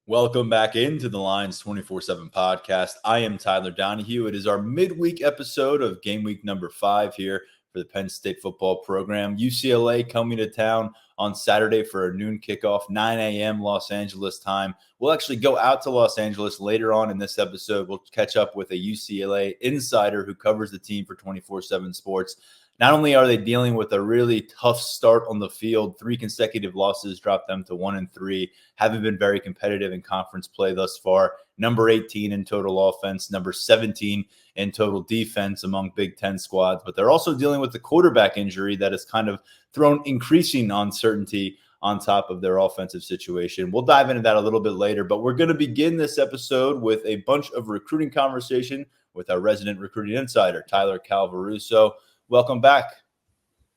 Welcome back into the Lions 24/7 podcast. I am Tyler Donahue. It is our midweek episode of game week number 5 here for the Penn State football program. UCLA coming to town on Saturday for a noon kickoff, 9 a.m. Los Angeles time. We'll actually go out to Los Angeles later on in this episode. We'll catch up with a UCLA insider who covers the team for 24/7 Sports. Not only are they dealing with a really tough start on the field, 3 consecutive losses dropped them to 1-3, haven't been very competitive in conference play thus far. Number 18 in total offense, number 17 in total defense among Big Ten squads. But they're also dealing with the quarterback injury that has kind of thrown increasing uncertainty on top of their offensive situation. We'll dive into that a little bit later, but we're going to begin this episode with a bunch of recruiting conversation with our resident recruiting insider, Tyler Calvaruso. Welcome back.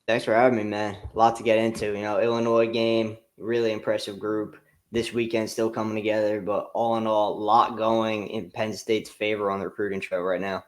Thanks for having me, man. A lot to get into. Illinois game, really impressive group. This weekend still coming together, but all in all, a lot going in Penn State's favor on the recruiting trail right now.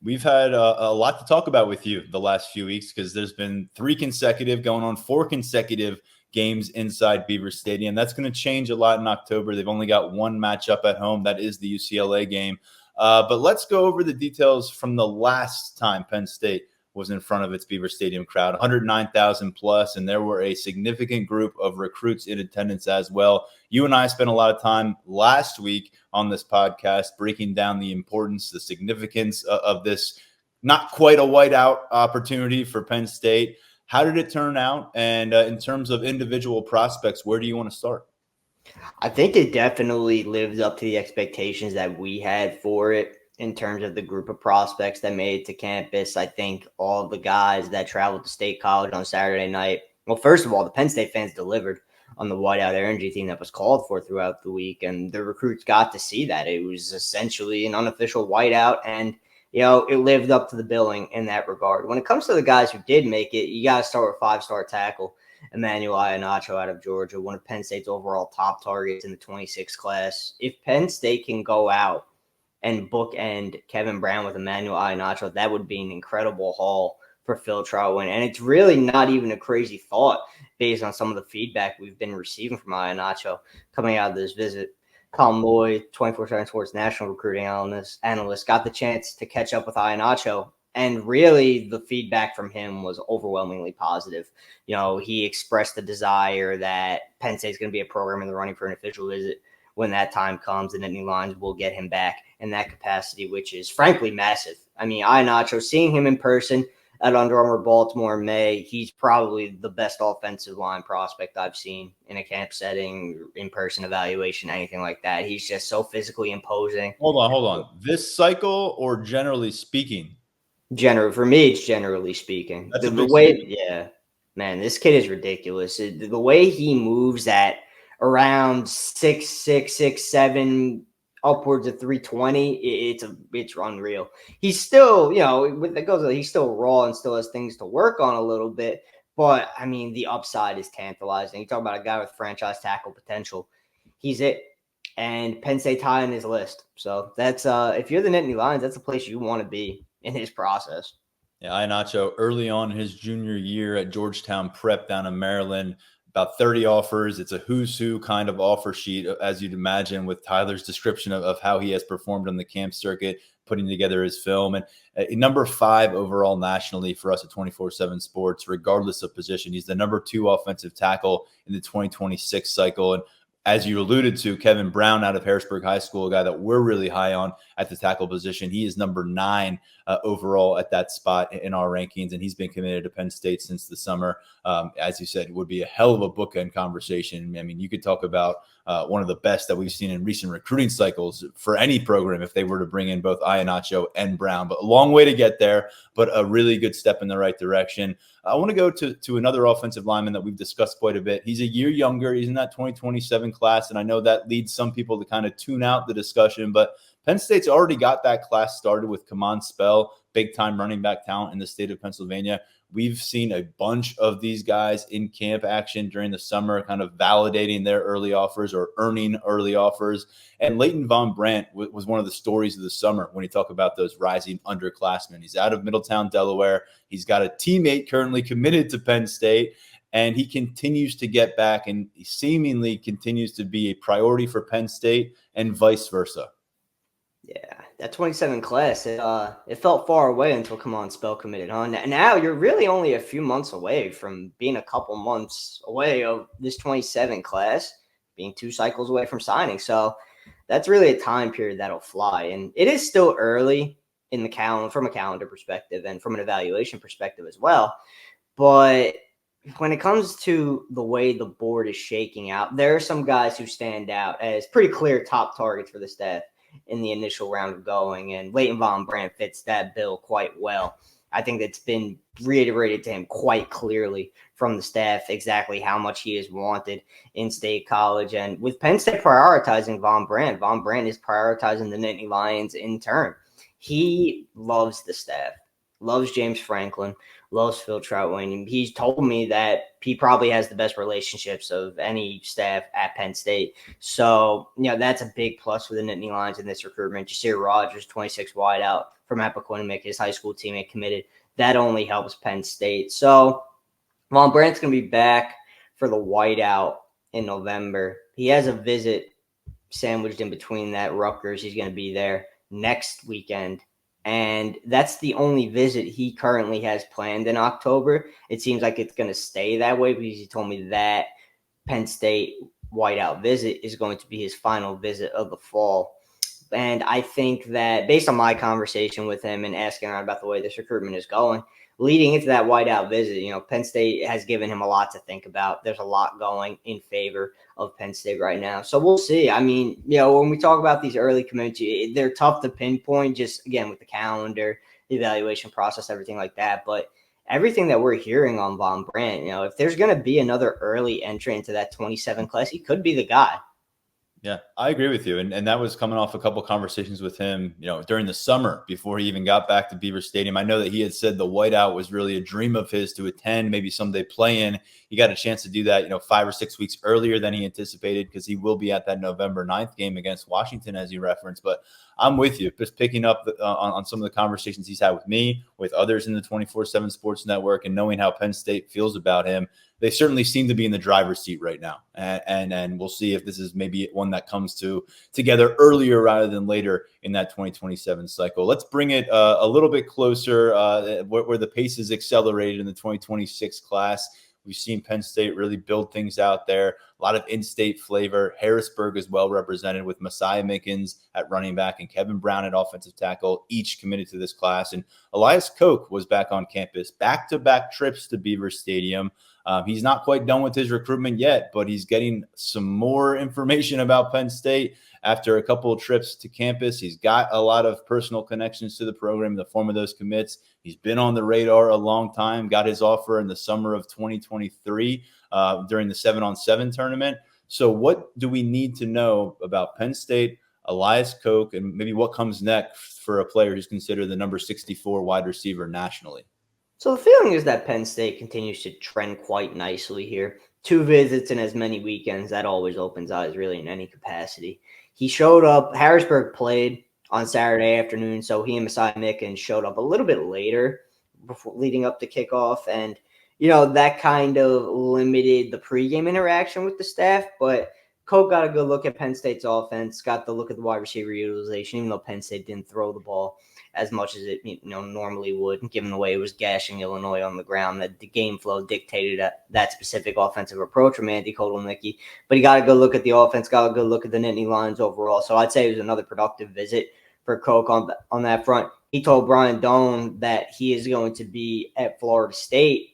We've had a lot to talk about with you the last few weeks because there's been 3 consecutive, going on 4 consecutive games inside Beaver Stadium. That's going to change a lot in October. They've only got 1 matchup at home. That is the UCLA game. But let's go over the details from the last time Penn State was in front of its Beaver Stadium crowd, 109,000 plus, and there were a significant group of recruits in attendance as well. You and I spent a lot of time last week on this podcast breaking down the importance, the significance of this not quite a whiteout opportunity for Penn State. How did it turn out? And in terms of individual prospects, where do you want to start? I think it definitely lived up to the expectations that we had for it. In terms of the group of prospects that made it to campus, I think all the guys that traveled to State College on Saturday night, well, first of all, the Penn State fans delivered on the whiteout energy theme that was called for throughout the week, and the recruits got to see that. It was essentially an unofficial whiteout, and, it lived up to the billing in that regard. When it comes to the guys who did make it, you got to start with 5-star tackle Emmanuel Ihenacho out of Georgia, one of Penn State's overall top targets in the 26 class. If Penn State can go out and bookend Kevin Brown with Emmanuel Ihenacho, that would be an incredible haul for Phil Trotwin. And it's really not even a crazy thought based on some of the feedback we've been receiving from Ihenacho coming out of this visit. Colin Lloyd, 24/7 Sports national recruiting analyst, got the chance to catch up with Ihenacho. And really, the feedback from him was overwhelmingly positive. He expressed the desire that Penn State's going to be a program in the running for an official visit. When that time comes, the Nittany Lions will get him back in that capacity, which is frankly massive. I mean, Ihenacho, seeing him in person at Under Armour Baltimore in May, he's probably the best offensive line prospect I've seen in a camp setting, in-person evaluation, anything like that. He's just so physically imposing. Hold on. This cycle or generally speaking? For me, it's generally speaking. That's the way, yeah, man, this kid is ridiculous. The way he moves at around 6'6", 6'7", upwards of 320. It's unreal. He's still, he's still raw and still has things to work on a little bit. But I mean, the upside is tantalizing. You talk about a guy with franchise tackle potential. He's it. And Penn State's high on his list. So that's if you're the Nittany Lions, that's the place you want to be in his process. Yeah, Ihenacho early on in his junior year at Georgetown Prep down in Maryland. About 30 offers. It's a who's who kind of offer sheet, as you'd imagine, with Tyler's description of how he has performed on the camp circuit, putting together his film. And number 5 overall nationally for us at 24/7 Sports, regardless of position. He's the number 2 offensive tackle in the 2026 cycle. And as you alluded to, Kevin Brown out of Harrisburg High School, a guy that we're really high on at the tackle position. He is number 9 overall at that spot in our rankings, and he's been committed to Penn State since the summer. As you said, it would be a hell of a bookend conversation. I mean, you could talk about one of the best that we've seen in recent recruiting cycles for any program if they were to bring in both Ihenacho and Brown. But a long way to get there, but a really good step in the right direction. I want to go to another offensive lineman that we've discussed quite a bit. He's a year younger. He's in that 2027 class, and I know that leads some people to kind of tune out the discussion, but Penn State's already got that class started with Kamon Spell, big-time running back talent in the state of Pennsylvania. We've seen a bunch of these guys in camp action during the summer, kind of validating their early offers or earning early offers. And Leighton Von Brandt was one of the stories of the summer when you talk about those rising underclassmen. He's out of Middletown, Delaware. He's got a teammate currently committed to Penn State. and he continues to get back and seemingly continues to be a priority for Penn State and vice versa. Yeah, that 27 class, it felt far away until Kamon Spell committed, huh? Now you're really only a few months away from being a couple months away of this 27 class, being 2 cycles away from signing. So that's really a time period that'll fly. And it is still early in the calendar, from a calendar perspective and from an evaluation perspective as well. But when it comes to the way the board is shaking out, there are some guys who stand out as pretty clear top targets for the staff in the initial round of going, and Leighton Von Brandt fits that bill quite well. I think that's been reiterated to him quite clearly from the staff exactly how much he is wanted in State College. And with Penn State prioritizing Von Brandt is prioritizing the Nittany Lions in turn. He loves the staff, loves James Franklin, loves Phil Troutwayne. He's told me that he probably has the best relationships of any staff at Penn State. So, that's a big plus for the Nittany Lions in this recruitment. Jasir Rogers, 26 wideout from Appoquinimink, his high school teammate, committed. That only helps Penn State. So, Von Brandt's going to be back for the whiteout in November. He has a visit sandwiched in between that. Rutgers, he's going to be there next weekend. And that's the only visit he currently has planned in October. It seems like it's going to stay that way because he told me that Penn State whiteout visit is going to be his final visit of the fall. And I think that based on my conversation with him and asking around about the way this recruitment is going, leading into that whiteout visit, Penn State has given him a lot to think about. There's a lot going in favor of Penn State right now. So we'll see. I mean, when we talk about these early commitments, they're tough to pinpoint just, again, with the calendar, the evaluation process, everything like that. But everything that we're hearing on Von Brandt, if there's going to be another early entry into that 27 class, he could be the guy. Yeah, I agree with you. And that was coming off a couple of conversations with him, during the summer before he even got back to Beaver Stadium. I know that he had said the whiteout was really a dream of his to attend, maybe someday play in. He got a chance to do that, 5 or 6 weeks earlier than he anticipated because he will be at that November 9th game against Washington, as you referenced. But I'm with you, just picking up on some of the conversations he's had with me, with others in the 24/7 Sports Network, and knowing how Penn State feels about him. They certainly seem to be in the driver's seat right now. And we'll see if this is maybe one that comes together earlier rather than later in that 2027 cycle. Let's bring it a little bit closer where the pace is accelerated in the 2026 class. We've seen Penn State really build things out there. A lot of in-state flavor. Harrisburg is well represented with Messiah Mickens at running back and Kevin Brown at offensive tackle, each committed to this class. And Elias Koch was back on campus, back-to-back trips to Beaver Stadium. He's not quite done with his recruitment yet, but he's getting some more information about Penn State after a couple of trips to campus. He's got a lot of personal connections to the program in the form of those commits. He's been on the radar a long time, got his offer in the summer of 2023 during the 7-on-7 tournament. So what do we need to know about Penn State, Elias Koch, and maybe what comes next for a player who's considered the number 64 wide receiver nationally? So the feeling is that Penn State continues to trend quite nicely here. 2 visits in as many weekends, that always opens eyes really in any capacity. He showed up, Harrisburg played on Saturday afternoon, so he and Messiah Mickens showed up a little bit later before leading up to kickoff. And, that kind of limited the pregame interaction with the staff, but Koch got a good look at Penn State's offense, got the look at the wide receiver utilization, even though Penn State didn't throw the ball as much as it normally would, given the way it was gashing Illinois on the ground. That the game flow dictated that specific offensive approach from Andy Kotelnicki. But he got a good look at the offense, got a good look at the Nittany Lions overall. So I'd say it was another productive visit for Koch on that front. He told Brian Doan that he is going to be at Florida State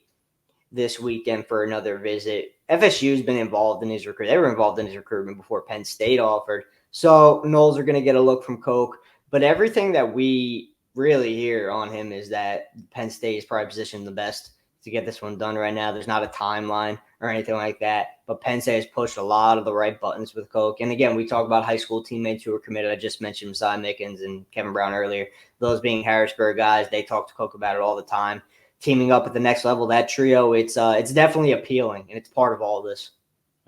this weekend for another visit. FSU's been involved in his recruitment. They were involved in his recruitment before Penn State offered. So Noles are going to get a look from Koch. But everything that we really hear on him is that Penn State is probably positioned the best to get this one done right now. There's not a timeline or anything like that. But Penn State has pushed a lot of the right buttons with Koch. And again, we talk about high school teammates who are committed. I just mentioned Messiah Mickens and Kevin Brown earlier. Those being Harrisburg guys, they talk to Koch about it all the time. Teaming up at the next level, that trio, it's definitely appealing, and it's part of all this.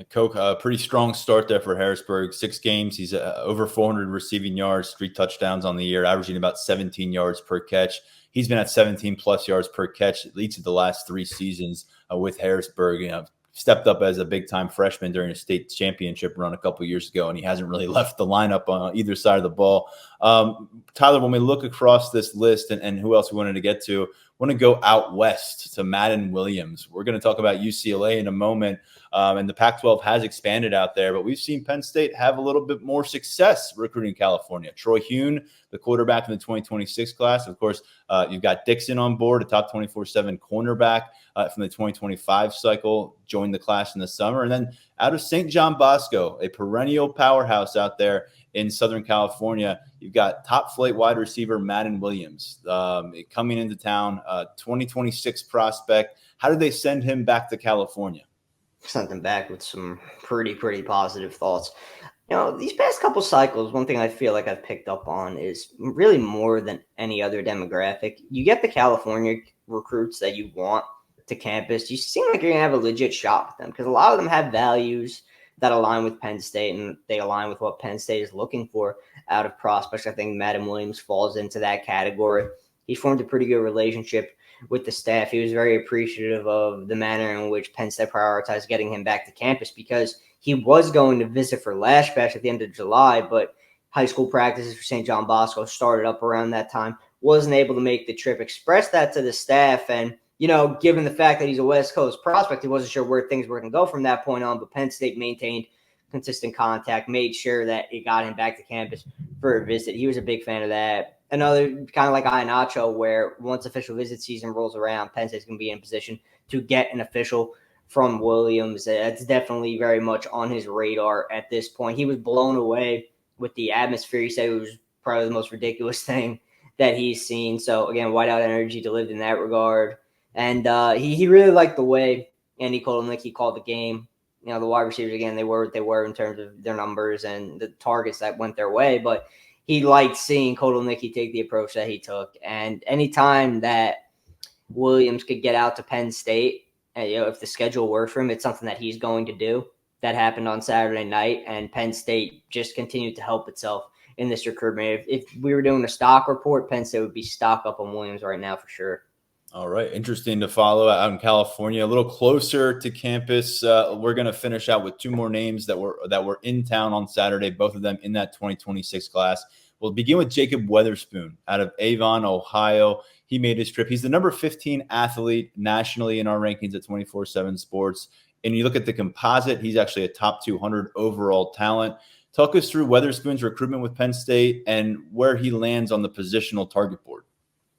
Coke, a pretty strong start there for Harrisburg. 6 games. He's over 400 receiving yards, 3 touchdowns on the year, averaging about 17 yards per catch. He's been at 17 plus yards per catch each of the last 3 seasons with Harrisburg. Stepped up as a big-time freshman during a state championship run a couple years ago, and he hasn't really left the lineup on either side of the ball. Tyler, when we look across this list and who else we wanted to get to, want to go out west to Madden Williams. We're going to talk about UCLA in a moment, and the Pac-12 has expanded out there, but we've seen Penn State have a little bit more success recruiting California. Troy Hune, the quarterback in the 2026 class. Of course, you've got Dixon on board, a top 24/7 cornerback from the 2025 cycle, joined the class in the summer. And then out of St. John Bosco, a perennial powerhouse out there in Southern California, you've got top flight wide receiver Madden Williams coming into town, 2026 prospect. How did they send him back to California? Sent him back with some pretty positive thoughts. These past couple cycles, one thing I feel like I've picked up on is really more than any other demographic. You get the California recruits that you want to campus. You seem like you're going to have a legit shot with them because a lot of them have values that align with Penn State and they align with what Penn State is looking for out of prospects. I think Madden Williams falls into that category. He formed a pretty good relationship with the staff. He was very appreciative of the manner in which Penn State prioritized getting him back to campus because he was going to visit for Lash Bash at the end of July, but high school practices for St. John Bosco started up around that time, wasn't able to make the trip, expressed that to the staff. And, given the fact that he's a West Coast prospect, he wasn't sure where things were going to go from that point on, but Penn State maintained consistent contact, made sure that it got him back to campus for a visit. He was a big fan of that. Another kind of like Ianacho, where once official visit season rolls around, Penn State's going to be in position to get an official from Williams. It's definitely very much on his radar at this point. He was blown away with the atmosphere. He said it was probably the most ridiculous thing that he's seen. So, again, whiteout energy delivered in that regard. And he really liked the way Andy Kotelnicki called the game. The wide receivers, again, they were what they were in terms of their numbers and the targets that went their way. But he liked seeing Kotelnicki take the approach that he took. And anytime that Williams could get out to Penn State, if the schedule works for him, it's something that he's going to do. That happened on Saturday night, and Penn State just continued to help itself in this recruitment. If we were doing a stock report, Penn State would be stock up on Williams right now for sure. All right. Interesting to follow out in California, a little closer to campus. We're going to finish out with 2 more names that were in town on Saturday, both of them in that 2026 class. We'll begin with Jacob Weatherspoon out of Avon, Ohio. He made his trip. He's the number 15 athlete nationally in our rankings at 24/7 Sports. And you look at the composite, he's actually a top 200 overall talent. Talk us through Weatherspoon's recruitment with Penn State and where he lands on the positional target board.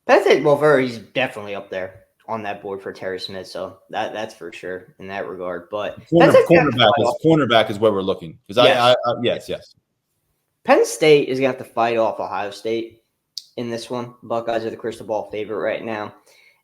Penn State, he's definitely up there on that board for Terry Smith, so that's for sure in that regard. But cornerback is where we're looking. Yes. Penn State is going to have to fight off Ohio State in this one. Buckeyes are the crystal ball favorite right now.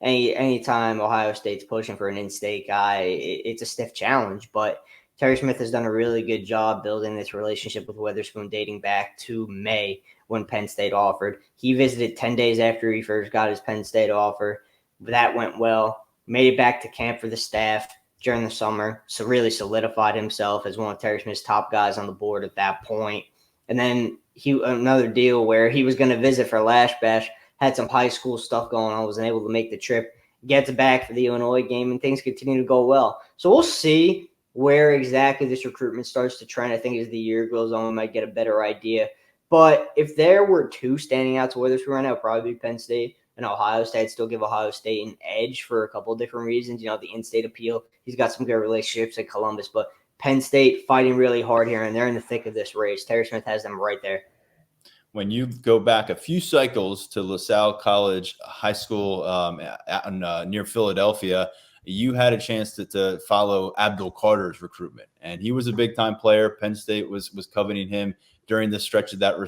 Anytime Ohio State's pushing for an in-state guy, it's a stiff challenge. But Terry Smith has done a really good job building this relationship with Weatherspoon dating back to May when Penn State offered. He visited 10 days after he first got his Penn State offer. That went well. Made it back to camp for the staff during the summer, so really solidified himself as one of Terry Smith's top guys on the board at that point. And then another deal where he was going to visit for Lash Bash, had some high school stuff going on, wasn't able to make the trip, gets back for the Illinois game, and things continue to go well. So we'll see where exactly this recruitment starts to trend. I think as the year goes on, we might get a better idea. But if there were 2 standing out to Weatherspoon right now, it would probably be Penn State and Ohio State. I'd still give Ohio State an edge for a couple of different reasons. The in-state appeal. He's got some good relationships at Columbus, but Penn State fighting really hard here, and they're in the thick of this race. Terry Smith has them right there. When you go back a few cycles to LaSalle College High School near Philadelphia, you had a chance to follow Abdul Carter's recruitment, and he was a big-time player. Penn State was coveting him during the stretch of that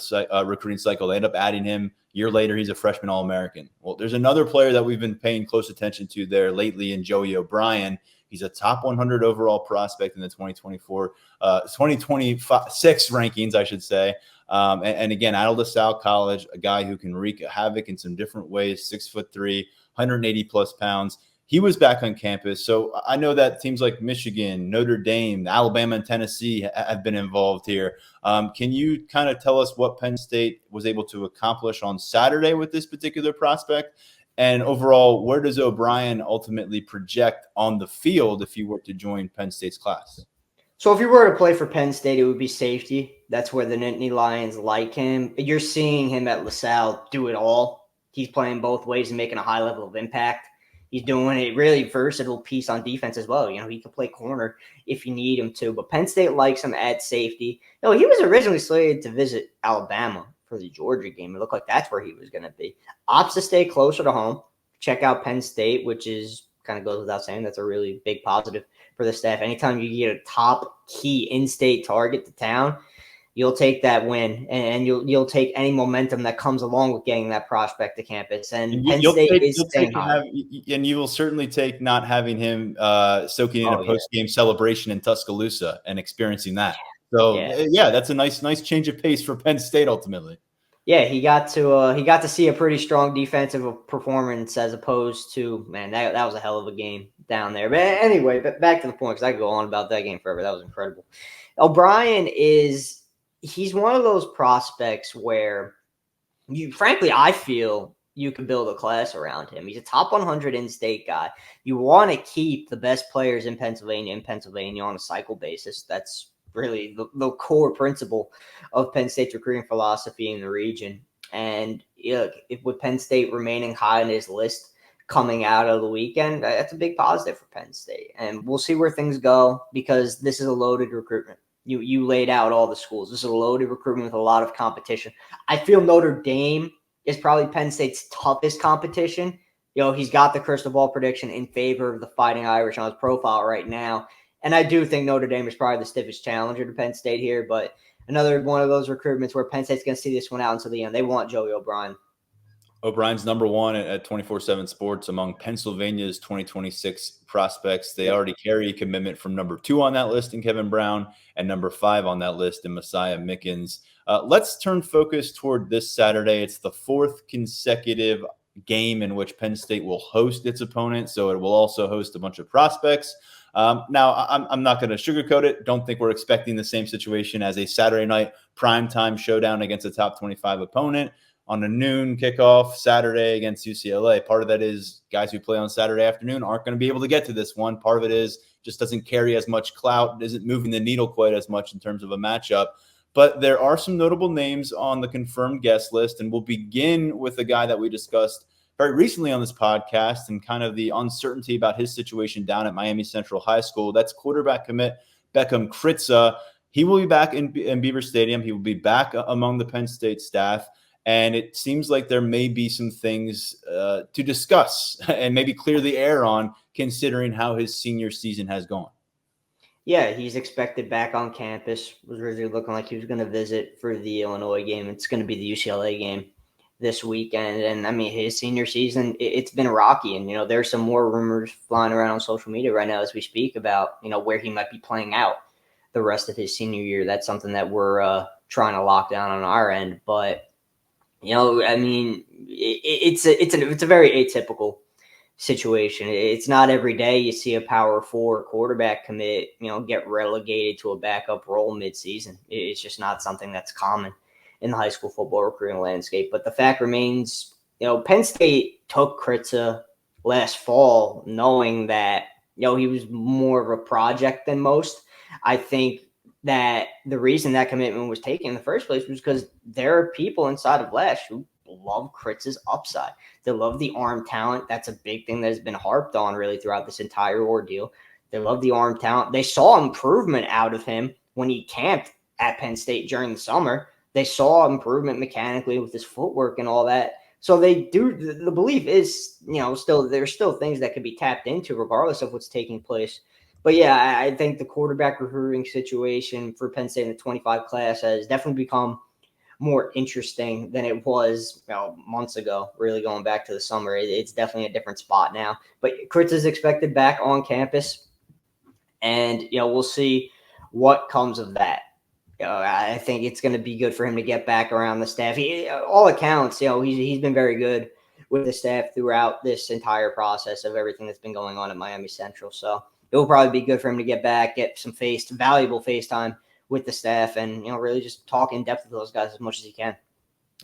recruiting cycle. They end up adding him. A year later, he's a freshman All-American. Well, there's another player that we've been paying close attention to there lately in Joey O'Brien. He's a top 100 overall prospect in the 2026 rankings, I should say. And again, out of LaSalle College, a guy who can wreak havoc in some different ways, 6'3", 180 plus pounds. he was back on campus. So I know that teams like Michigan, Notre Dame, Alabama, and Tennessee have been involved here. Can you kind of tell us what Penn State was able to accomplish on Saturday with this particular prospect? And overall, where does O'Brien ultimately project on the field if he were to join Penn State's class? So if you were to play for Penn State, it would be safety. That's where the Nittany Lions like him. You're seeing him at LaSalle do it all. He's playing both ways and making a high level of impact. He's doing a really versatile piece on defense as well. He can play corner if you need him to. But Penn State likes him at safety. He was originally slated to visit Alabama for the Georgia game. It looked like that's where he was going to be. Opts to stay closer to home. Check out Penn State, which is kind of goes without saying. That's a really big positive for the staff. Anytime you get a top key in-state target to town, you'll take that win, and you'll take any momentum that comes along with getting that prospect to campus. And Penn State is staying high. And you will certainly take not having him soaking in a post-game celebration in Tuscaloosa and experiencing that. So yeah, that's a nice change of pace for Penn State ultimately. Yeah, he got to see a pretty strong defensive performance as opposed to, man, that was a hell of a game down there. But anyway, back to the point, because I could go on about that game forever. That was incredible. O'Brien he's one of those prospects where I feel you could build a class around him. He's a top 100 in-state guy. You want to keep the best players in Pennsylvania on a cycle basis. That's really the core principle of Penn State's recruiting philosophy in the region. And with Penn State remaining high on his list coming out of the weekend, that's a big positive for Penn State. And we'll see where things go, because this is a loaded recruitment. You laid out all the schools. This is a loaded recruitment with a lot of competition. I feel Notre Dame is probably Penn State's toughest competition. He's got the crystal ball prediction in favor of the Fighting Irish on his profile right now. And I do think Notre Dame is probably the stiffest challenger to Penn State here, but another one of those recruitments where Penn State's going to see this one out until the end. They want Joey O'Brien. O'Brien's number one at 24/7 Sports among Pennsylvania's 2026 prospects. They already carry a commitment from number 2 on that list in Kevin Brown and number 5 on that list in Messiah Mickens. Let's turn focus toward this Saturday. It's the 4th consecutive game in which Penn State will host its opponent, so it will also host a bunch of prospects. Now, I'm not going to sugarcoat it. Don't think we're expecting the same situation as a Saturday night primetime showdown against a top 25 opponent on a noon kickoff Saturday against UCLA. Part of that is guys who play on Saturday afternoon aren't going to be able to get to this one. Part of it is just doesn't carry as much clout, isn't moving the needle quite as much in terms of a matchup. But there are some notable names on the confirmed guest list, and we'll begin with the guy that we discussed very recently on this podcast and kind of the uncertainty about his situation down at Miami Central High School. That's quarterback commit Beckham Kritza. He will be back in Beaver Stadium. He will be back among the Penn State staff. And it seems like there may be some things to discuss and maybe clear the air on, considering how his senior season has gone. Yeah, he's expected back on campus. Was really looking like he was going to visit for the Illinois game. It's going to be the UCLA game this weekend. And, I mean, his senior season, it's been rocky. And, there's some more rumors flying around on social media right now as we speak about, where he might be playing out the rest of his senior year. That's something that we're trying to lock down on our end. But, I mean, it's a very atypical situation. It's not every day you see a Power 4 quarterback commit, get relegated to a backup role midseason. It's just not something that's common in the high school football recruiting landscape. But the fact remains, Penn State took Kritza last fall knowing that, he was more of a project than most. I think that the reason that commitment was taken in the first place was because there are people inside of Lash who love Kritza's upside. They love the arm talent. That's a big thing that has been harped on really throughout this entire ordeal. They love the arm talent. They saw improvement out of him when he camped at Penn State during the summer. They saw improvement mechanically with his footwork and all that. So they do. The belief is, there's still things that could be tapped into regardless of what's taking place. But yeah, I think the quarterback recruiting situation for Penn State in the 25 class has definitely become more interesting than it was months ago, really going back to the summer. It's definitely a different spot now. But Kritz is expected back on campus, and we'll see what comes of that. I think it's going to be good for him to get back around the staff. All accounts, he's been very good with the staff throughout this entire process of everything that's been going on at Miami Central. So it will probably be good for him to get back, get some valuable face time with the staff, and really just talk in depth with those guys as much as he can.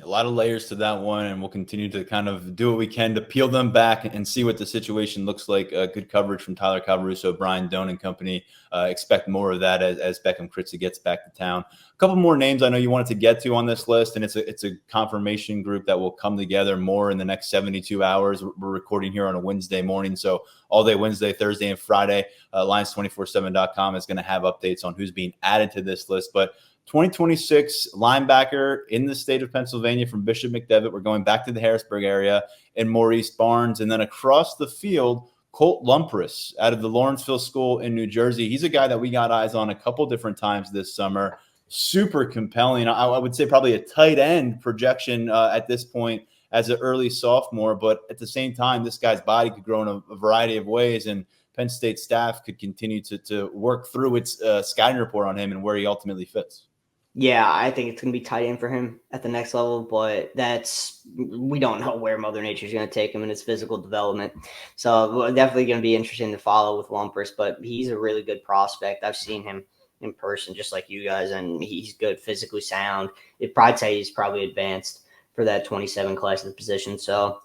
A lot of layers to that one, and we'll continue to kind of do what we can to peel them back and see what the situation looks like. Good coverage from Tyler Calvaruso, Brian Doan and company. Expect more of that as Beckham Kritze gets back to town. A couple more names I know you wanted to get to on this list, and it's a confirmation group that will come together more in the next 72 hours. We're recording here on a Wednesday morning, so all day Wednesday, Thursday, and Friday, Lions247.com is going to have updates on who's being added to this list. But 2026 linebacker in the state of Pennsylvania from Bishop McDevitt. We're going back to the Harrisburg area, and Maurice Barnes. And then across the field, Colt Lumpris out of the Lawrenceville School in New Jersey. He's a guy that we got eyes on a couple different times this summer. Super compelling. I would say probably a tight end projection at this point as an early sophomore. But at the same time, this guy's body could grow in a variety of ways. And Penn State staff could continue to work through its scouting report on him and where he ultimately fits. Yeah, I think it's going to be tight end for him at the next level, but we don't know where Mother Nature is going to take him in his physical development. So definitely going to be interesting to follow with Lumpers, but he's a really good prospect. I've seen him in person just like you guys, and he's good, physically sound. I'd say he's probably advanced for that 27 class of the position. So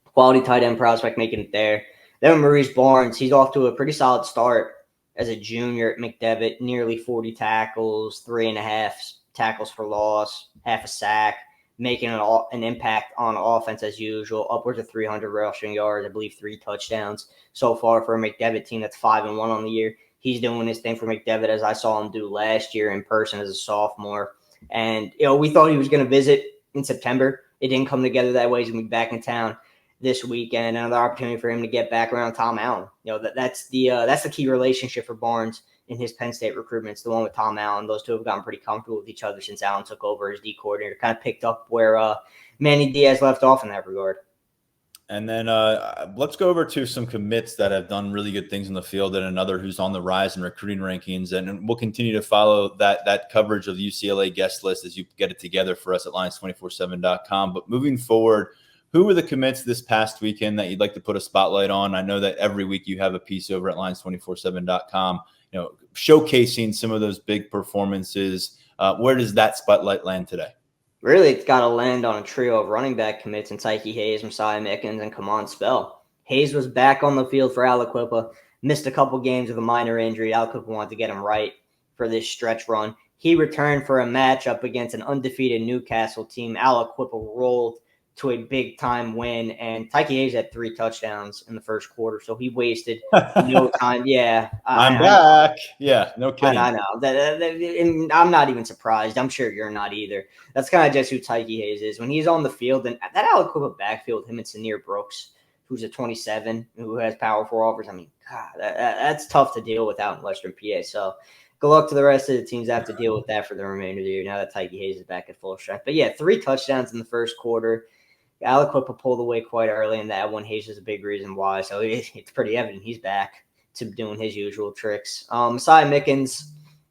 quality tight end prospect making it there. Then Maurice Barnes, he's off to a pretty solid start as a junior at McDevitt, nearly 40 tackles, 3.5 tackles for loss, half a sack, making an impact on offense as usual, upwards of 300 rushing yards, I believe 3 touchdowns so far for a McDevitt team that's 5-1 on the year. He's doing his thing for McDevitt as I saw him do last year in person as a sophomore. And, we thought he was going to visit in September. It didn't come together that way. He's going to be back in town this weekend. Another opportunity for him to get back around Tom Allen. That's the key relationship for Barnes in his Penn State recruitment. It's the one with Tom Allen. Those two have gotten pretty comfortable with each other since Allen took over as D coordinator. Kind of picked up where Manny Diaz left off in that regard. And then let's go over to some commits that have done really good things in the field, and another who's on the rise in recruiting rankings. And we'll continue to follow that coverage of the UCLA guest list as you get it together for us at Lions247.com. But moving forward, who were the commits this past weekend that you'd like to put a spotlight on? I know that every week you have a piece over at Lions247.com, showcasing some of those big performances. Where does that spotlight land today? Really, it's got to land on a trio of running back commits in Tyke Hayes, Messiah Mickens, and Kamon Spell. Hayes was back on the field for Aliquippa, missed a couple games with a minor injury. Aliquippa wanted to get him right for this stretch run. He returned for a matchup against an undefeated Newcastle team. Aliquippa rolled to a big-time win, and Tyke Hayes had 3 touchdowns in the first quarter, so he wasted no time. Yeah. I'm back. Yeah, no kidding. I know. And I'm not even surprised. I'm sure you're not either. That's kind of just who Tyke Hayes is. When he's on the field, and that Aliquippa backfield, him and Senior Brooks, who's a 27, who has powerful offers, I mean, God, that's tough to deal with out in Western PA. So good luck to the rest of the teams that have to deal with that for the remainder of the year now that Tyke Hayes is back at full strength. But, yeah, 3 touchdowns in the first quarter. Aliquippa pulled away quite early in that one. Hayes is a big reason why. So it's pretty evident he's back to doing his usual tricks. Messiah Mickens,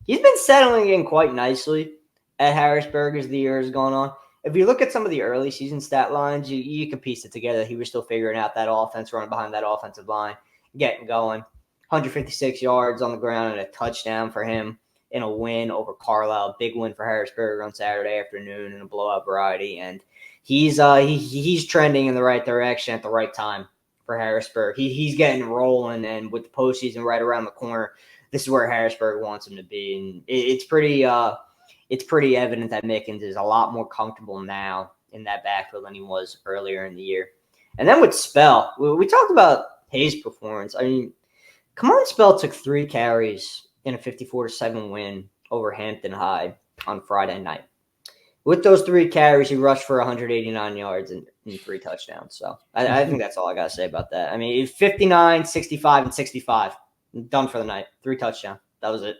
he's been settling in quite nicely at Harrisburg as the year has gone on. If you look at some of the early season stat lines, you can piece it together. He was still figuring out that offense, running behind that offensive line, getting going. 156 yards on the ground and a touchdown for him in a win over Carlisle. Big win for Harrisburg on Saturday afternoon in a blowout variety. And he's trending in the right direction at the right time for Harrisburg. He's getting rolling, and with the postseason right around the corner, this is where Harrisburg wants him to be. And it's pretty evident that Mickens is a lot more comfortable now in that backfield than he was earlier in the year. And then with Spell, we talked about Hayes' performance. I mean, Kamon Spell took 3 carries in a 54-7 win over Hampton High on Friday night. With those 3 carries, he rushed for 189 yards and 3 touchdowns. So I think that's all I got to say about that. I mean, 59, 65, and 65. Done for the night. 3 touchdowns. That was it.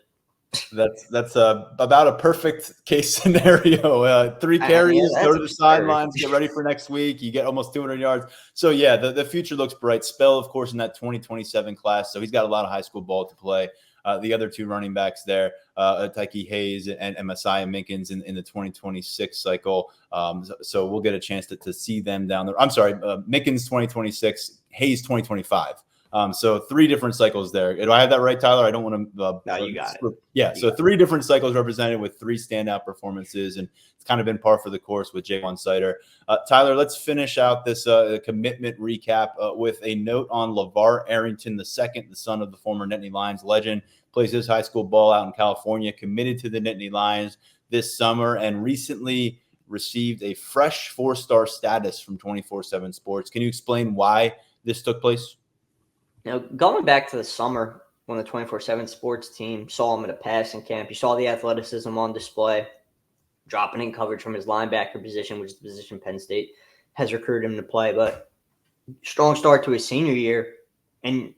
That's about a perfect case scenario. 3 carries, go to the sidelines, get ready for next week. You get almost 200 yards. So, yeah, the future looks bright. Spell, of course, in that 2027 class. So he's got a lot of high school ball to play. the other two running backs there, Tyke Hayes and Messiah Minkins in the 2026 cycle. So we'll get a chance to see them down there. I'm sorry, Minkins 2026, Hayes 2025. So 3 different cycles there. Do I have that right, Tyler? I don't want to. No, you got it. Yeah. So 3 different cycles represented with 3 standout performances, and it's kind of been par for the course with Jaywan Sider. Tyler, let's finish out this commitment recap with a note on Lavars Arrington II, the son of the former Nittany Lions legend, plays his high school ball out in California, committed to the Nittany Lions this summer, and recently received a fresh 4-star status from 24/7 Sports. Can you explain why this took place? Now, going back to the summer when the 24/7 Sports team saw him at a passing camp, you saw the athleticism on display, dropping in coverage from his linebacker position, which is the position Penn State has recruited him to play. But strong start to his senior year, and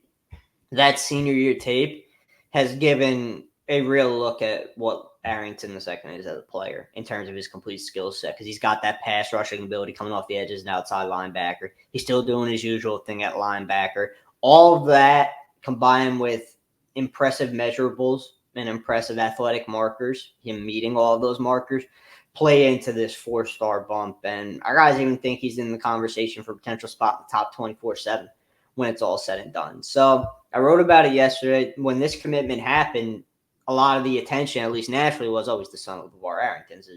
that senior year tape has given a real look at what Arrington II is as a player in terms of his complete skill set, because he's got that pass rushing ability coming off the edges and outside linebacker. He's still doing his usual thing at linebacker. All of that combined with impressive measurables and impressive athletic markers, him meeting all of those markers, play into this 4-star bump. And our guys even think he's in the conversation for a potential spot in the top 24/7 when it's all said and done. So I wrote about it yesterday. When this commitment happened, a lot of the attention, at least nationally, was always the son of Lavars Arrington. So,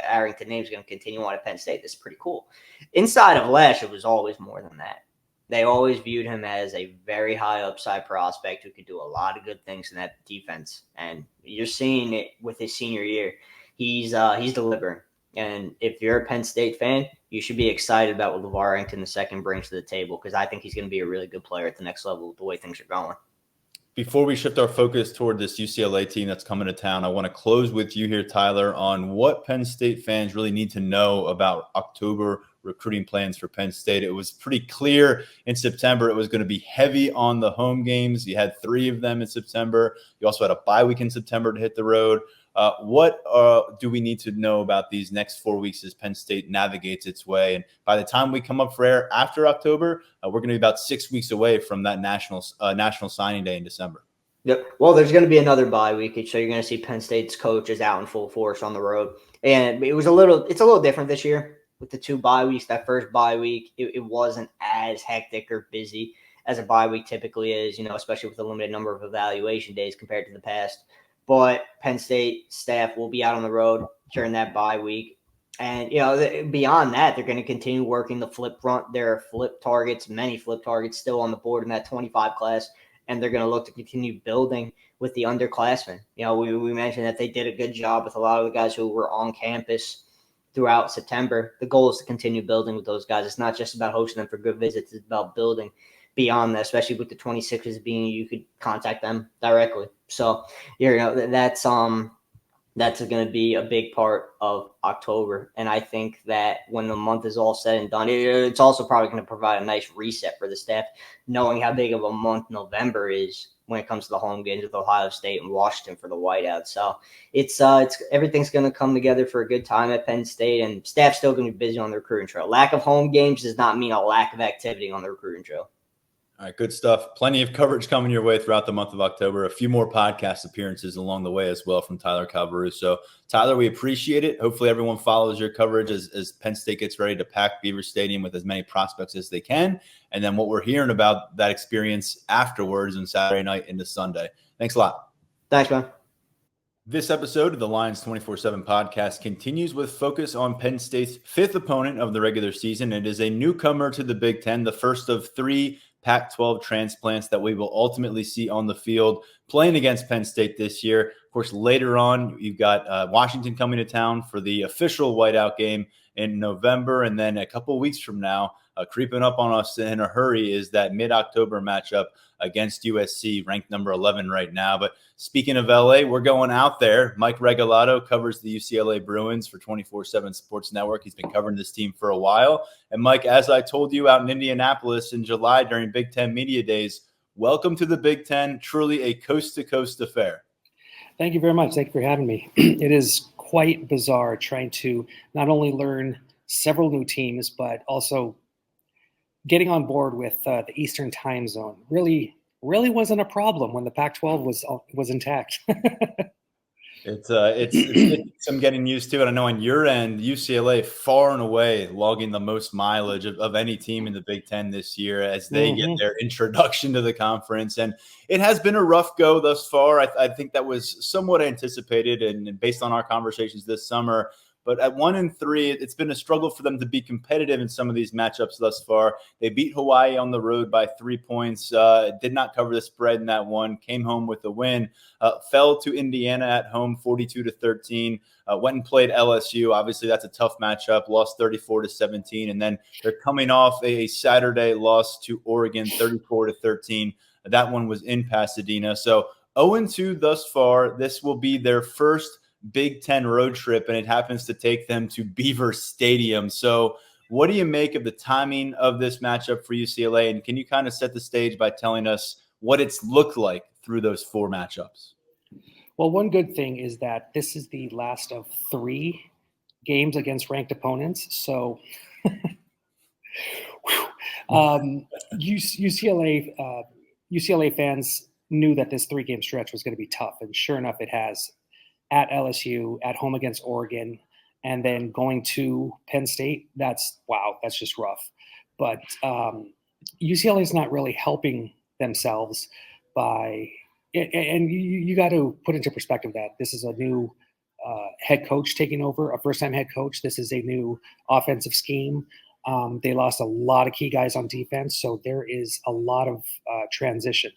Arrington name's going to continue on at Penn State. This is pretty cool. Inside of Lash, it was always more than that. They always viewed him as a very high upside prospect who could do a lot of good things in that defense. And you're seeing it with his senior year. He's delivering. And if you're a Penn State fan, you should be excited about what Lavars Arrington II brings to the table, because I think he's going to be a really good player at the next level with the way things are going. Before we shift our focus toward this UCLA team that's coming to town, I want to close with you here, Tyler, on what Penn State fans really need to know about October recruiting plans for Penn State. It was pretty clear in September it was going to be heavy on the home games. You had 3 of them in September. You also had a bye week in September to hit the road. What do we need to know about these next 4 weeks as Penn State navigates its way? And by the time we come up for air after October, we're going to be about 6 weeks away from that national signing day in December. Yep. Well, there's going to be another bye week, so you're going to see Penn State's coaches out in full force on the road. And it's a little different this year with the 2 bye weeks. That first bye week, it wasn't as hectic or busy as a bye week typically is, especially with a limited number of evaluation days compared to the past. But Penn State staff will be out on the road during that bye week. And, beyond that, they're going to continue working the flip front. There are many flip targets still on the board in that 25 class. And they're going to look to continue building with the underclassmen. We mentioned that they did a good job with a lot of the guys who were on campus throughout September. The goal is to continue building with those guys. It's not just about hosting them for good visits. It's about building beyond that, especially with the 26s being you could contact them directly. So, that's going to be a big part of October. And I think that when the month is all said and done, it's also probably going to provide a nice reset for the staff, knowing how big of a month November is when it comes to the home games with Ohio State and Washington for the whiteout. So it's everything's going to come together for a good time at Penn State, and staff's still going to be busy on the recruiting trail. Lack of home games does not mean a lack of activity on the recruiting trail. All right, good stuff. Plenty of coverage coming your way throughout the month of October. A few more podcast appearances along the way as well from Tyler Calvaru. So, Tyler, we appreciate it. Hopefully everyone follows your coverage as Penn State gets ready to pack Beaver Stadium with as many prospects as they can. And then what we're hearing about that experience afterwards on Saturday night into Sunday. Thanks a lot. Thanks, man. This episode of the Lions 24/7 podcast continues with focus on Penn State's 5th opponent of the regular season. It is a newcomer to the Big Ten, the first of 3 Pac-12 transplants that we will ultimately see on the field playing against Penn State this year. Of course, later on, you've got Washington coming to town for the official whiteout game in November. And then a couple of weeks from now, creeping up on us in a hurry is that mid-October matchup against USC, ranked number 11 right now. But speaking of LA, we're going out there. Mike Regalado covers the UCLA Bruins for 24/7 Sports Network. He's been covering this team for a while. And Mike, as I told you out in Indianapolis in July during Big Ten Media Days, welcome to the Big Ten, truly a coast-to-coast affair. Thank you very much. Thank you for having me. It is quite bizarre trying to not only learn several new teams, but also getting on board with the Eastern time zone. Really really wasn't a problem when the Pac-12 was intact. It's some getting used to it. I know on your end, UCLA far and away logging the most mileage of any team in the Big Ten this year as they get their introduction to the conference. And it has been a rough go thus far. I think that was somewhat anticipated and based on our conversations this summer. But at 1-3, it's been a struggle for them to be competitive in some of these matchups thus far. They beat Hawaii on the road by 3 points, did not cover the spread in that one, came home with a win, fell to Indiana at home 42-13, went and played LSU. Obviously, that's a tough matchup, lost 34-17. And then they're coming off a Saturday loss to Oregon 34-13. That one was in Pasadena. So 0-2 thus far. This will be their first Big Ten road trip, and it happens to take them to Beaver Stadium. So what do you make of the timing of this matchup for UCLA? And can you kind of set the stage by telling us what it's looked like through those 4 matchups? Well, one good thing is that this is the last of 3 games against ranked opponents. So UCLA fans knew that this 3-game stretch was going to be tough, and sure enough, it has. At LSU, at home against Oregon, and then going to Penn State. That's just rough. But UCLA is not really helping themselves by, and you got to put into perspective that this is a new head coach taking over, a first-time head coach. This is a new offensive scheme. They lost a lot of key guys on defense, so there is a lot of transition.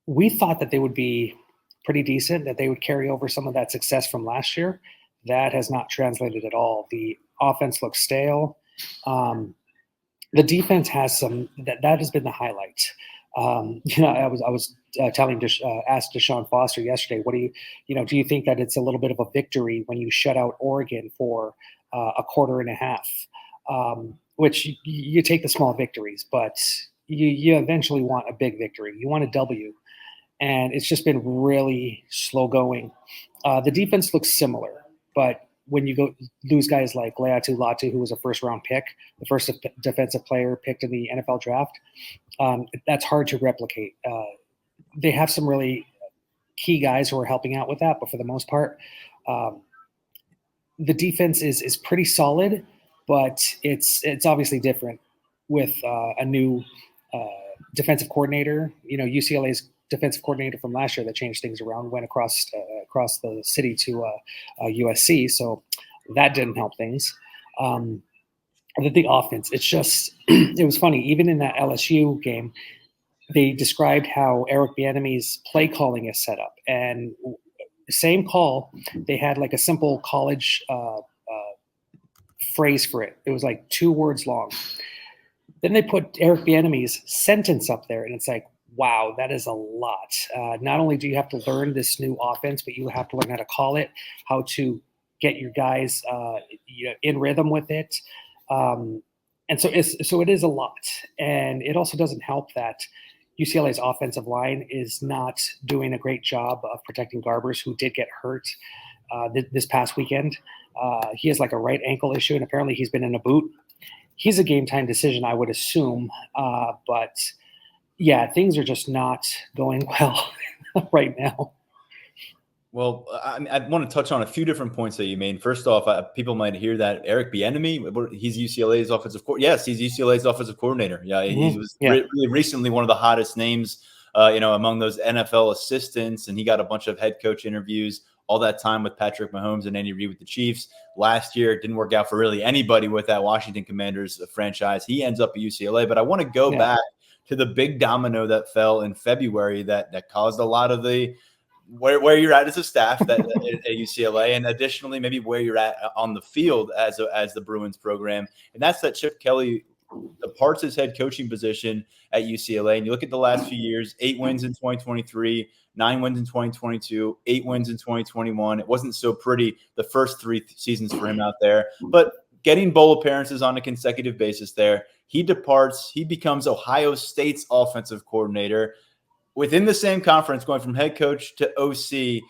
We thought that they would be pretty decent, that they would carry over some of that success from last year. That has not translated at all. The offense looks stale. The defense has some, that has been the highlight. I was asked Deshaun Foster yesterday, do you think that it's a little bit of a victory when you shut out Oregon for a quarter and a half? Which you take the small victories, but you eventually want a big victory. You want a W. And it's just been really slow going. The defense looks similar, but when you lose guys like Leatu Latu, who was a first-round pick, the first defensive player picked in the NFL draft, that's hard to replicate. They have some really key guys who are helping out with that, but for the most part, the defense is pretty solid, but it's obviously different with a new defensive coordinator. UCLA's defensive coordinator from last year that changed things around went across the city to USC, so that didn't help things. The offense, it's just it was funny. Even in that LSU game, they described how Eric Bieniemy's play calling is set up, and same call, they had like a simple college phrase for it. It was like 2 words long. Then they put Eric Bieniemy's sentence up there, and it's like, wow, that is a lot. Not only do you have to learn this new offense, but you have to learn how to call it, how to get your guys in rhythm with it. And so it is a lot. And it also doesn't help that UCLA's offensive line is not doing a great job of protecting Garbers, who did get hurt this past weekend. He has like a right ankle issue, and apparently he's been in a boot. He's a game-time decision, I would assume. But yeah, things are just not going well right now. Well, I want to touch on a few different points that you made. First off, people might hear that Eric Bieniemy, he's UCLA's offensive coordinator. Yes, he's UCLA's offensive coordinator. Yeah, he was really recently one of the hottest names, among those NFL assistants, and he got a bunch of head coach interviews all that time with Patrick Mahomes and Andy Reid with the Chiefs. Last year, it didn't work out for really anybody with that Washington Commanders franchise. He ends up at UCLA, but I want to go back to the big domino that fell in February that caused a lot of the where you're at as a staff at UCLA, and additionally maybe where you're at on the field as the Bruins program. And that's that Chip Kelly departs his head coaching position at UCLA. And you look at the last few years, 8 wins in 2023, 9 wins in 2022, 8 wins in 2021. It wasn't so pretty the first 3 seasons for him out there, but getting bowl appearances on a consecutive basis there. He departs. He becomes Ohio State's offensive coordinator. Within the same conference, going from head coach to OC,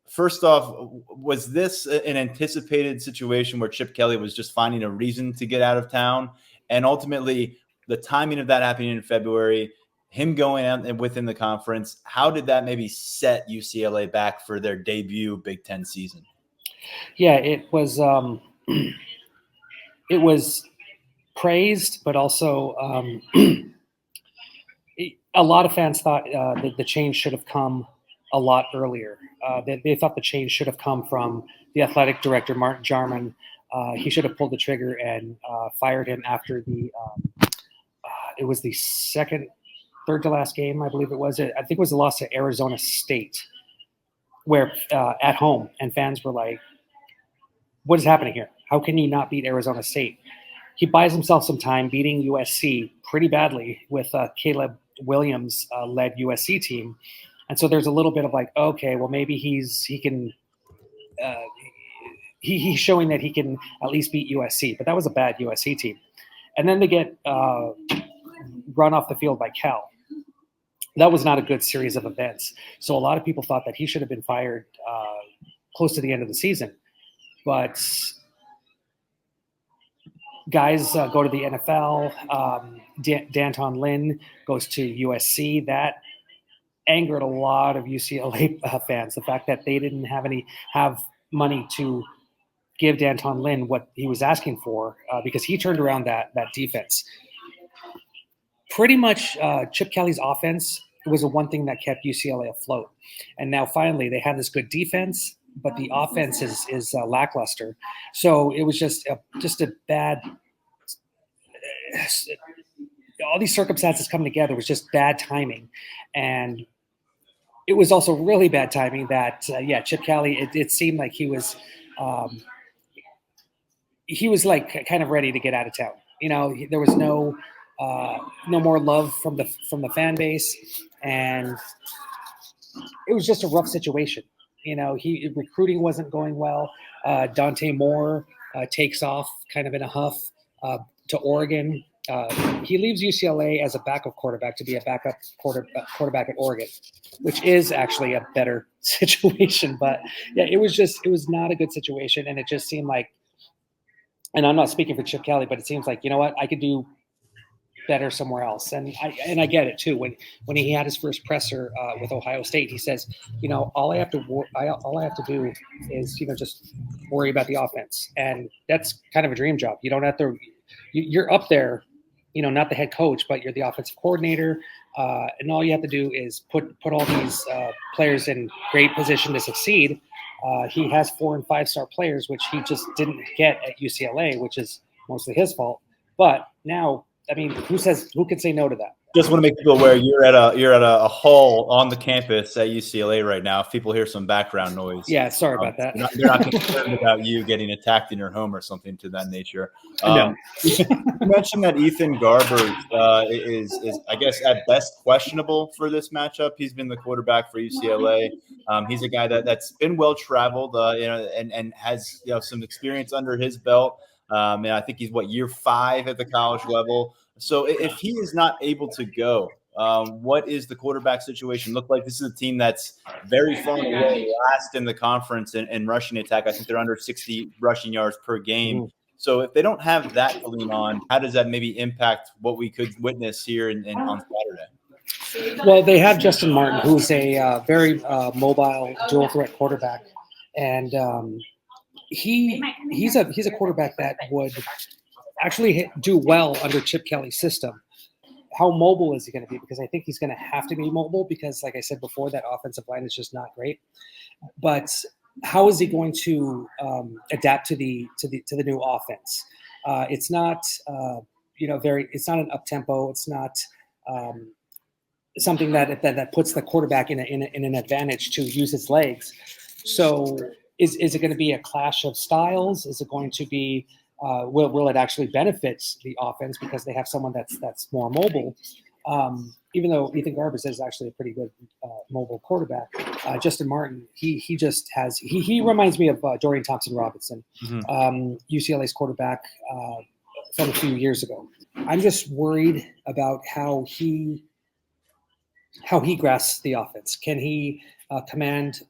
first off, was this an anticipated situation where Chip Kelly was just finding a reason to get out of town? And ultimately, the timing of that happening in February, him going out and within the conference, how did that maybe set UCLA back for their debut Big Ten season? Yeah, it was praised, but also a lot of fans thought that the change should have come a lot earlier. They thought the change should have come from the athletic director, Martin Jarman. He should have pulled the trigger and fired him after it was the third to last game, I believe it was. I think it was a loss to Arizona State, where at home, and fans were like, what is happening here? How can you not beat Arizona State? He buys himself some time beating USC pretty badly with Caleb Williams led USC team. And so there's a little bit of like, okay, well, maybe he's showing that he can at least beat USC, but that was a bad USC team. And then they get run off the field by Cal. That was not a good series of events. So a lot of people thought that he should have been fired close to the end of the season. But guys go to the NFL. D'Anton Lynn goes to USC. That angered a lot of UCLA fans. The fact that they didn't have money to give D'Anton Lynn what he was asking for because he turned around that defense. Pretty much Chip Kelly's offense was the one thing that kept UCLA afloat. And now finally they have this good defense, but the offense is lackluster. So it was just a bad all these circumstances coming together was just bad timing. And it was also really bad timing that, Chip Kelly, it seemed like he was like kind of ready to get out of town. You know, there was no more love from the fan base, and it was just a rough situation. You know, recruiting wasn't going well. Dante Moore takes off kind of in a huff to Oregon. He leaves UCLA as a backup quarterback to be a backup quarterback at Oregon, which is actually a better situation. But yeah, it was not a good situation, and it just seemed like, and I'm not speaking for Chip Kelly, but it seems like, you know what, I could do better somewhere else. And I get it too. When he had his first presser with Ohio State, he says, you know, all I have to do is, you know, just worry about the offense, and that's kind of a dream job. You don't have to. You're up there, you know, not the head coach, but you're the offensive coordinator, and all you have to do is put all these players in great position to succeed. He has 4- and 5-star players, which he just didn't get at UCLA, which is mostly his fault. But now, I mean, who can say no to that? Just want to make people aware you're at a hall on the campus at UCLA right now. If people hear some background noise, sorry about that. They're not concerned about you getting attacked in your home or something to that nature. No. You mentioned that Ethan Garbers is I guess at best questionable for this matchup. He's been the quarterback for UCLA. He's a guy that's been well traveled, and has some experience under his belt. And I think he's year 5 at the college level. So if he is not able to go, what is the quarterback situation look like? This is a team that's very far away last in the conference in rushing attack. I think they're under 60 rushing yards per game. So if they don't have that to lean on, how does that maybe impact what we could witness here on Saturday? Well, they have Justin Martin, who's a very mobile, dual threat quarterback, and he's a quarterback that would actually do well under Chip Kelly's system. How mobile is he going to be? Because I think he's going to have to be mobile because, like I said before, that offensive line is just not great. But how is he going to adapt to the new offense? It's not it's not an up tempo. It's not something that puts the quarterback in an advantage to use his legs. So is it going to be a clash of styles? Is it going to be will it actually benefit the offense because they have someone that's more mobile? Even though Ethan Garbers is actually a pretty good mobile quarterback, Justin Martin, he just has he reminds me of Dorian Thompson-Robinson, UCLA's quarterback from a few years ago. I'm just worried about how he grasps the offense. Can he command?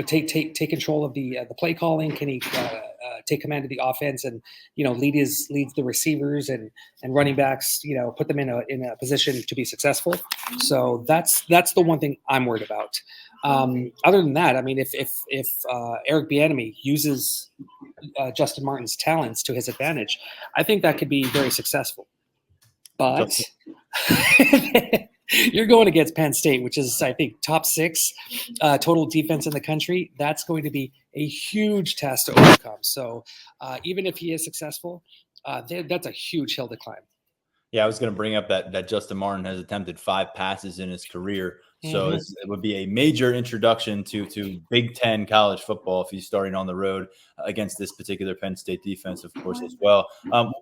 Take control of the play calling? Can he take command of the offense and leads the receivers and running backs, put them in a position to be successful. So that's the one thing I'm worried about. Other than that, I mean, if Eric Bieniemy uses Justin Martin's talents to his advantage, I think that could be very successful. But you're going against Penn State, which is, I think, top 6 total defense in the country. That's going to be a huge test to overcome. So even if he is successful, that's a huge hill to climb. Yeah, I was going to bring up that Justin Martin has attempted 5 passes in his career. So it would be a major introduction to Big Ten college football if he's starting on the road against this particular Penn State defense, of course, as well.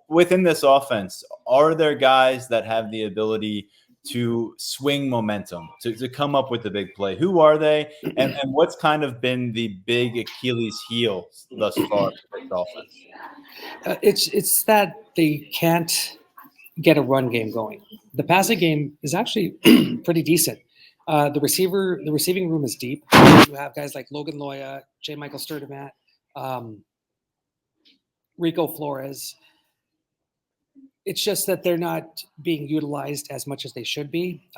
Within this offense, are there guys that have the ability to swing momentum, to come up with the big play? Who are they? And what's kind of been the big Achilles heel thus far for this offense? It's that they can't get a run game going. The passing game is actually pretty decent. The receiving room is deep. You have guys like Logan Loya, J. Michael Sturtevant, Rico Flores. It's just that they're not being utilized as much as they should be.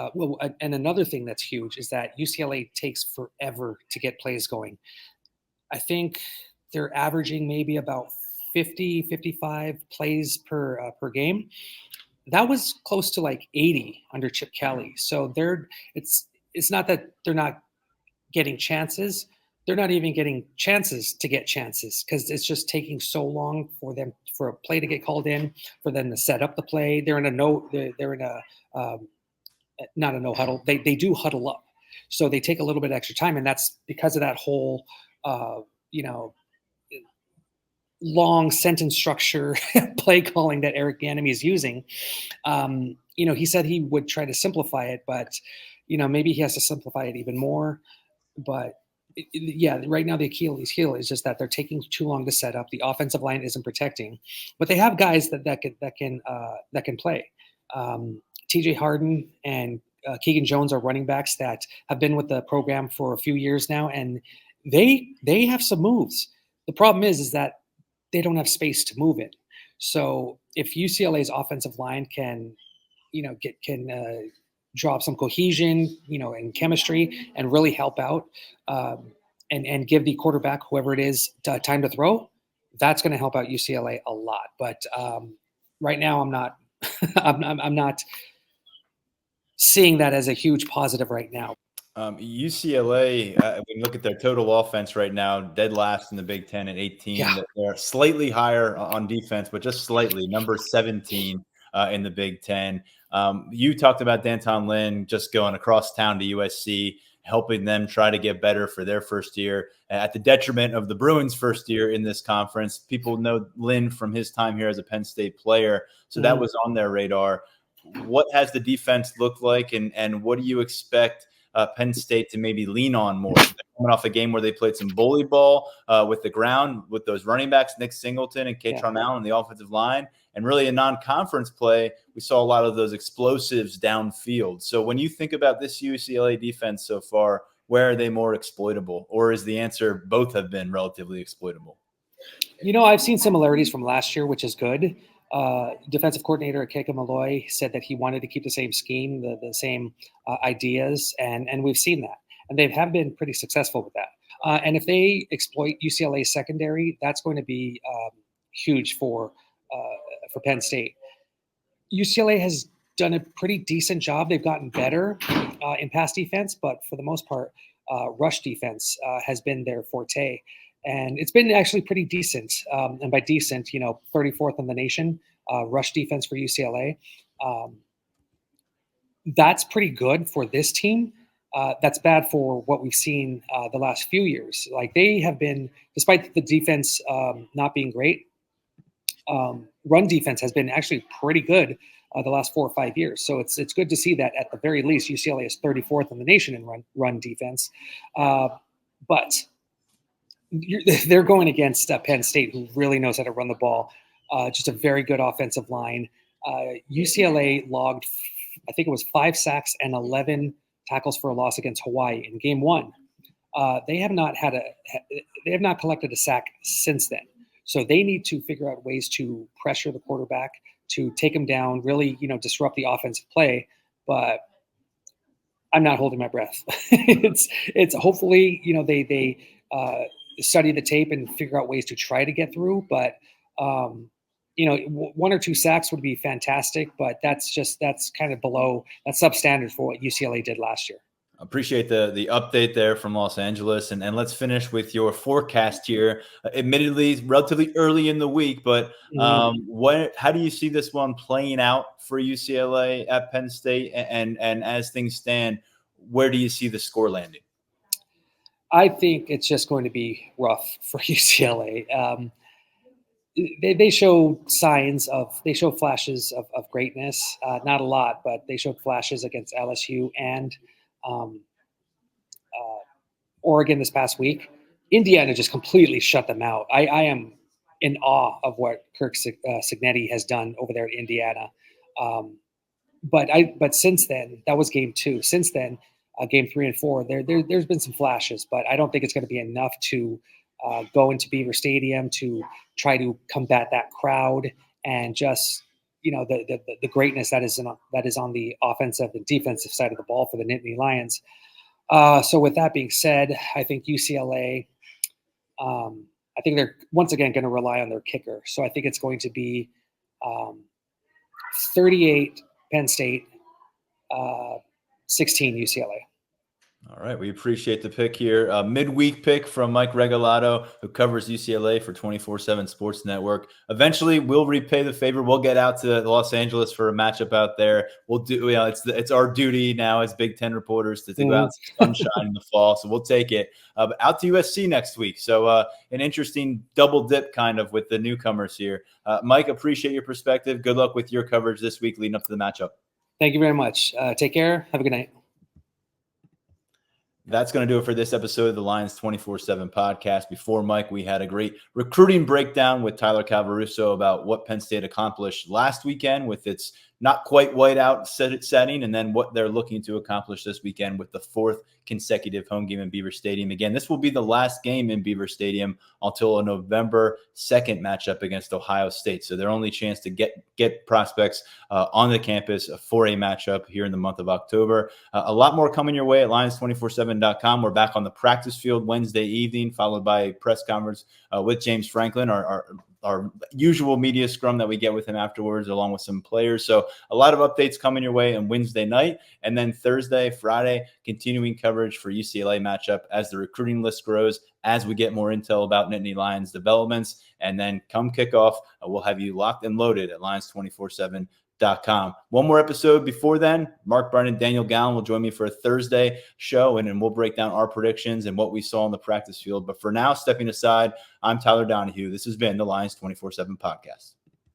And another thing that's huge is that UCLA takes forever to get plays going. I think they're averaging maybe about 50, 55 plays per game. That was close to like 80 under Chip Kelly. So it's not that they're not getting chances. They're not even getting chances to get chances because it's just taking so long for a play to get called in, for them to set up the play. They're in a not a no huddle. They do huddle up. So they take a little bit extra time. And that's because of that whole, long sentence structure play calling that Eric Bieniemy is using. He said he would try to simplify it, but maybe he has to simplify it even more. But right now the Achilles heel is just that they're taking too long to set up. The offensive line isn't protecting, but they have guys that can play. TJ Harden and Keegan Jones are running backs that have been with the program for a few years now, and they have some moves. The problem is that they don't have space to move in. So if UCLA's offensive line can drop some cohesion, and chemistry and really help out and give the quarterback, whoever it is, time to throw, that's going to help out UCLA a lot. But right now I'm not I'm not seeing that as a huge positive right now. UCLA, when you look at their total offense right now, dead last in the Big Ten at 18. Yeah. They're slightly higher on defense, but just slightly, number 17 in the Big Ten. You talked about D'Anton Lynn just going across town to USC, helping them try to get better for their first year at the detriment of the Bruins' first year in this conference. People know Lynn from his time here as a Penn State player, so that was on their radar. What has the defense looked like, and what do you expect Penn State to maybe lean on more? They're coming off a game where they played some bully ball with the ground with those running backs, Nick Singleton and Katron Allen on the offensive line, and really a non-conference play. We saw a lot of those explosives downfield. So when you think about this UCLA defense so far, where are they more exploitable? Or is the answer both have been relatively exploitable? I've seen similarities from last year, which is good. Defensive coordinator Keke Malloy said that he wanted to keep the same scheme, the same ideas, and we've seen that. And they have been pretty successful with that. And if they exploit UCLA's secondary, that's going to be huge for Penn State. UCLA has done a pretty decent job. They've gotten better in pass defense, but for the most part, rush defense has been their forte. And it's been actually pretty decent. And by decent, 34th in the nation, rush defense for UCLA. That's pretty good for this team. That's bad for what we've seen the last few years. Like they have been, despite the defense not being great, run defense has been actually pretty good the last 4 or 5 years. So it's good to see that at the very least, UCLA is 34th in the nation in run defense. But they're going against Penn State, who really knows how to run the ball. Just a very good offensive line. UCLA logged, I think it was 5 sacks and 11 tackles for a loss against Hawaii in Game 1. They have not collected a sack since then. So they need to figure out ways to pressure the quarterback, to take him down, really, disrupt the offensive play. But I'm not holding my breath. It's hopefully, they study the tape and figure out ways to try to get through. But, one or two sacks would be fantastic, but that's kind of below, that's substandard for what UCLA did last year. Appreciate the update there from Los Angeles. And let's finish with your forecast here. Admittedly, relatively early in the week, but how do you see this one playing out for UCLA at Penn State? And as things stand, where do you see the score landing? I think it's just going to be rough for UCLA. They show flashes of greatness, not a lot, but they showed flashes against LSU and Oregon this past week. Indiana just completely shut them out. I am in awe of what Kirk Cignetti has done over there at Indiana. But since then, that was game 2. Since then, game 3 and 4, there's been some flashes, but I don't think it's going to be enough to go into Beaver Stadium to try to combat that crowd and just the greatness that is on the offensive and defensive side of the ball for the Nittany Lions. So with that being said, I think UCLA, I think they're once again going to rely on their kicker. So I think it's going to be 38 Penn State, 16 UCLA. All right. We appreciate the pick here. Midweek pick from Mike Regalado, who covers UCLA for 24/7 Sports Network. Eventually, we'll repay the favor. We'll get out to Los Angeles for a matchup out there. We'll do, it's our duty now as Big Ten reporters to go out in sunshine in the fall. So we'll take it. Out to USC next week. So an interesting double dip kind of with the newcomers here. Mike, appreciate your perspective. Good luck with your coverage this week leading up to the matchup. Thank you very much. Take care. Have a good night. That's going to do it for this episode of the Lions 24/7 podcast. Before Mike, we had a great recruiting breakdown with Tyler Calvaruso about what Penn State accomplished last weekend with its not quite whiteout setting, and then what they're looking to accomplish this weekend with the 4th consecutive home game in Beaver Stadium. Again, this will be the last game in Beaver Stadium until a November 2nd matchup against Ohio State. So their only chance to get prospects on the campus for a matchup here in the month of October. A lot more coming your way at Lions247.com. We're back on the practice field Wednesday evening, followed by a press conference with James Franklin, our usual media scrum that we get with him afterwards, along with some players. So a lot of updates coming your way on Wednesday night. And then Thursday, Friday, continuing coverage for UCLA matchup as the recruiting list grows, as we get more intel about Nittany Lions developments. And then come kickoff, we'll have you locked and loaded at Lions247.com. One more episode before then. Mark Brennan, Daniel Gallen will join me for a Thursday show, and then we'll break down our predictions and what we saw on the practice field. But for now, stepping aside, I'm Tyler Donahue. This has been the Lions 24/7 podcast.